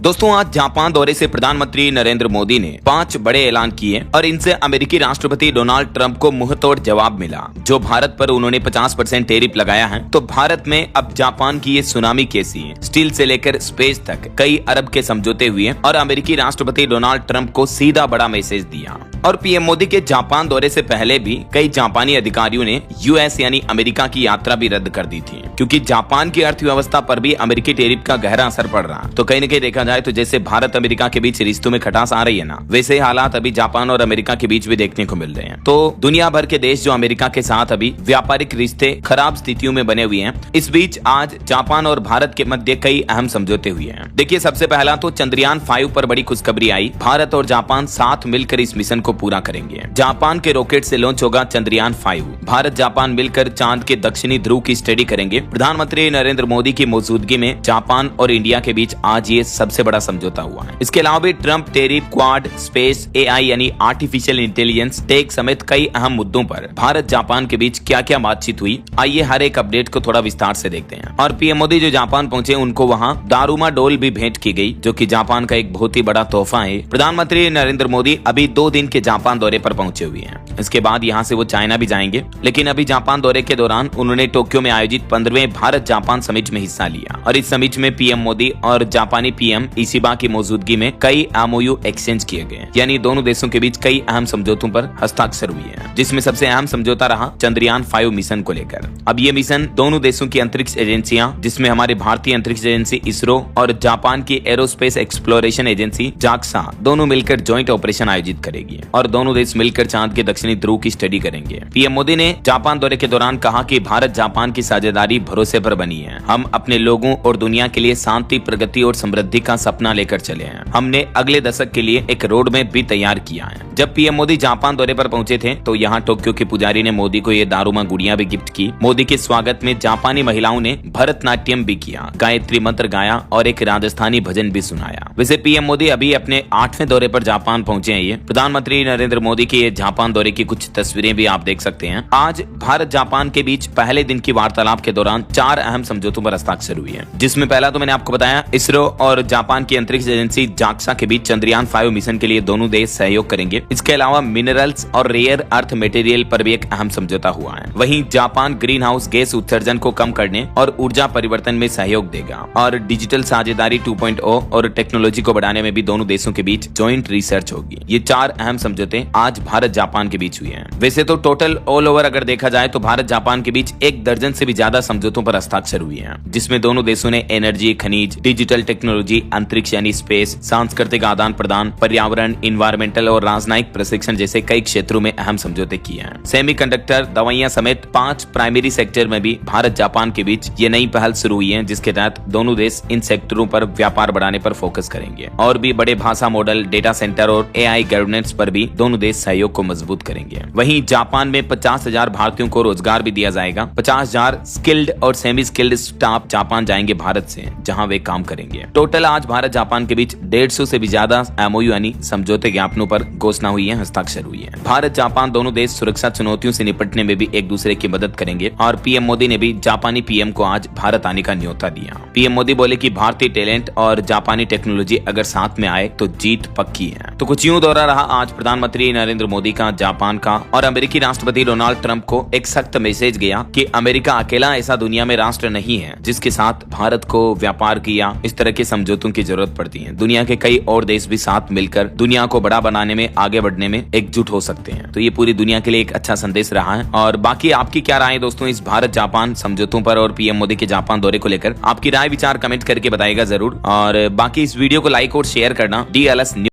दोस्तों, आज जापान दौरे से प्रधानमंत्री नरेंद्र मोदी ने 5 बड़े ऐलान किए और इनसे अमेरिकी राष्ट्रपति डोनाल्ड ट्रंप को मुंहतोड़ जवाब मिला। जो भारत पर उन्होंने 50% टैरिफ लगाया है, तो भारत में अब जापान की ये सुनामी कैसी है। स्टील से लेकर स्पेस तक कई अरब के समझौते हुए और अमेरिकी राष्ट्रपति डोनाल्ड ट्रंप को सीधा बड़ा मैसेज दिया। और पीएम मोदी के जापान दौरे से पहले भी कई जापानी अधिकारियों ने यूएस यानी अमेरिका की यात्रा भी रद्द कर दी थी, क्योंकि जापान की अर्थव्यवस्था पर भी अमेरिकी टैरिफ का गहरा असर पड़ रहा। तो कहीं न कहीं देखा जाए तो जैसे भारत अमेरिका के बीच रिश्तों में खटास आ रही है ना, वैसे हालात अभी जापान और अमेरिका के बीच भी देखने को मिल रहे हैं। तो दुनिया भर के देश जो अमेरिका के साथ अभी व्यापारिक रिश्ते खराब स्थितियों में बने हुए हैं, इस बीच आज जापान और भारत के मध्य कई अहम समझौते हुए हैं। देखिए, सबसे पहला तो चंद्रयान 5 पर बड़ी खुशखबरी आई। भारत और जापान साथ मिलकर इस मिशन को पूरा करेंगे। जापान के रॉकेट से लॉन्च होगा चंद्रयान 5। भारत जापान मिलकर चांद के दक्षिणी ध्रुव की स्टडी करेंगे। प्रधानमंत्री नरेंद्र मोदी की मौजूदगी में जापान और इंडिया के बीच आज ये सबसे बड़ा समझौता हुआ है। इसके अलावा भी Trump tariff, quad, space, AI यानी आर्टिफिशियल इंटेलिजेंस, टेक समेत कई अहम मुद्दों पर भारत जापान के बीच क्या क्या बातचीत हुई, आइए हर एक अपडेट को थोड़ा विस्तार से देखते हैं। और पीएम मोदी जो जापान पहुंचे, उनको वहां दारुमा डोल भी भेंट की गई, जो कि जापान का एक बहुत ही बड़ा तोहफा है। प्रधानमंत्री नरेंद्र मोदी अभी 2 दिन के जापान दौरे पर पहुंचे हुए हैं। इसके बाद यहां से वो चाइना भी जाएंगे, लेकिन अभी जापान दौरे के दौरान उन्होंने टोक्यो में आयोजित 15वें भारत जापान समिट में हिस्सा लिया। और इस समिट में पीएम मोदी और जापानी पीएम इशिबा की मौजूदगी में कई एमओयू एक्सचेंज किए गए, यानी दोनों देशों के बीच कई अहम समझौतों पर हस्ताक्षर हुए हैं, जिसमें सबसे अहम समझौता रहा चंद्रयान 5 मिशन को लेकर। अब ये मिशन दोनों देशों की अंतरिक्ष एजेंसियां, जिसमें हमारी भारतीय अंतरिक्ष एजेंसी इसरो और जापान की एरोस्पेस एक्सप्लोरेशन एजेंसी जाक्सा, दोनों मिलकर ज्वाइंट ऑपरेशन आयोजित करेगी और दोनों देश मिलकर चांद के दक्षिणी ध्रुव की स्टडी करेंगे। पीएम मोदी ने जापान दौरे के दौरान कहा कि भारत जापान की साझेदारी भरोसे पर बनी है। हम अपने लोगों और दुनिया के लिए शांति, प्रगति और समृद्धि का सपना लेकर चले हैं। हमने अगले दशक के लिए एक रोड मैप भी तैयार किया है। जब पीएम मोदी जापान दौरे पर पहुंचे थे, तो यहाँ टोक्यो के पुजारी ने मोदी को ये दारुमा गुड़िया भी गिफ्ट की। मोदी के स्वागत में जापानी महिलाओं ने भरतनाट्यम भी किया, गायत्री मंत्र गाया और एक राजस्थानी भजन भी सुनाया। वैसे पीएम मोदी अभी अपने 8वें दौरे पर जापान पहुंचे हैं। ये प्रधानमंत्री नरेंद्र मोदी के जापान दौरे की कुछ तस्वीरें भी आप देख सकते हैं। आज भारत जापान के बीच पहले दिन की वार्तालाप के दौरान 4 अहम समझौतों पर हस्ताक्षर हुए हैं, जिसमें पहला तो मैंने आपको बताया, इसरो और जापान की अंतरिक्ष एजेंसी जाक्सा के बीच चंद्रयान 5 मिशन के लिए दोनों देश सहयोग करेंगे। इसके अलावा मिनरल्स और रेयर अर्थ मटेरियल पर भी एक अहम समझौता हुआ है। वहीं जापान ग्रीन हाउस गैस उत्सर्जन को कम करने और ऊर्जा परिवर्तन में सहयोग देगा। और डिजिटल साझेदारी 2.0 और टेक्नोलॉजी को बढ़ाने में भी दोनों देशों के बीच ज्वाइंट रिसर्च होगी। ये 4 अहम समझौते आज भारत जापान के बीच हुए हैं। वैसे तो टोटल ऑल ओवर अगर देखा जाए तो भारत जापान के बीच 1 दर्जन से भी ज्यादा समझौतों पर हस्ताक्षर हुए हैं, जिसमें दोनों देशों ने एनर्जी, खनिज, डिजिटल टेक्नोलॉजी, अंतरिक्ष यानी स्पेस, सांस्कृतिक आदान प्रदान, पर्यावरण, इन्वायरमेंटल और राजनयिक प्रशिक्षण जैसे कई क्षेत्रों में अहम समझौते किए हैं। सेमीकंडक्टर, दवाइयां समेत 5 प्राइमरी सेक्टर में भी भारत जापान के बीच ये नई पहल शुरू हुई है, जिसके तहत दोनों देश इन सेक्टरों पर व्यापार बढ़ाने पर फोकस करेंगे। और भी बड़े भाषा मॉडल, डेटा सेंटर और एआई गवर्नेंस पर भी दोनों देश सहयोग को मजबूत करेंगे। वहीं जापान में 50,000 भारतीयों को रोजगार भी दिया जाएगा। 50,000 स्किल्ड और सेमी स्किल्ड स्टाफ जापान जाएंगे भारत से, जहां वे काम करेंगे। टोटल आज भारत जापान के बीच 150 से भी ज्यादा एमओयू यानी समझौते ज्ञापनों पर घोषणा हुई है, हस्ताक्षर हुई है। भारत जापान दोनों देश सुरक्षा चुनौतियों से निपटने में भी एक दूसरे की मदद करेंगे। और पीएम मोदी ने भी जापानी पीएम को आज भारत आने का न्योता दिया। पीएम मोदी बोले कि भारतीय टैलेंट और जापानी टेक्नोलॉजी अगर साथ में आए तो जीत पक्की है। तो कुछ यूं दौरा रहा आज प्रधानमंत्री नरेंद्र मोदी का जापान का। और अमेरिकी राष्ट्रपति डोनाल्ड ट्रंप को एक सख्त मैसेज गया कि अमेरिका अकेला ऐसा दुनिया में राष्ट्र नहीं है जिसके साथ भारत को व्यापार की या इस तरह के समझौतों की जरूरत पड़ती है। दुनिया के कई और देश भी साथ मिलकर दुनिया को बड़ा बनाने में, आगे बढ़ने में एकजुट हो सकते हैं। तो ये पूरी दुनिया के लिए एक अच्छा संदेश रहा है। और बाकी आपकी क्या राय है दोस्तों इस भारत जापान समझौतों पर और पीएम मोदी के जापान दौरे को लेकर? आपकी राय विचार कमेंट करके बताइएगा जरूर। और बाकी इस वीडियो को लाइक और शेयर करना DLS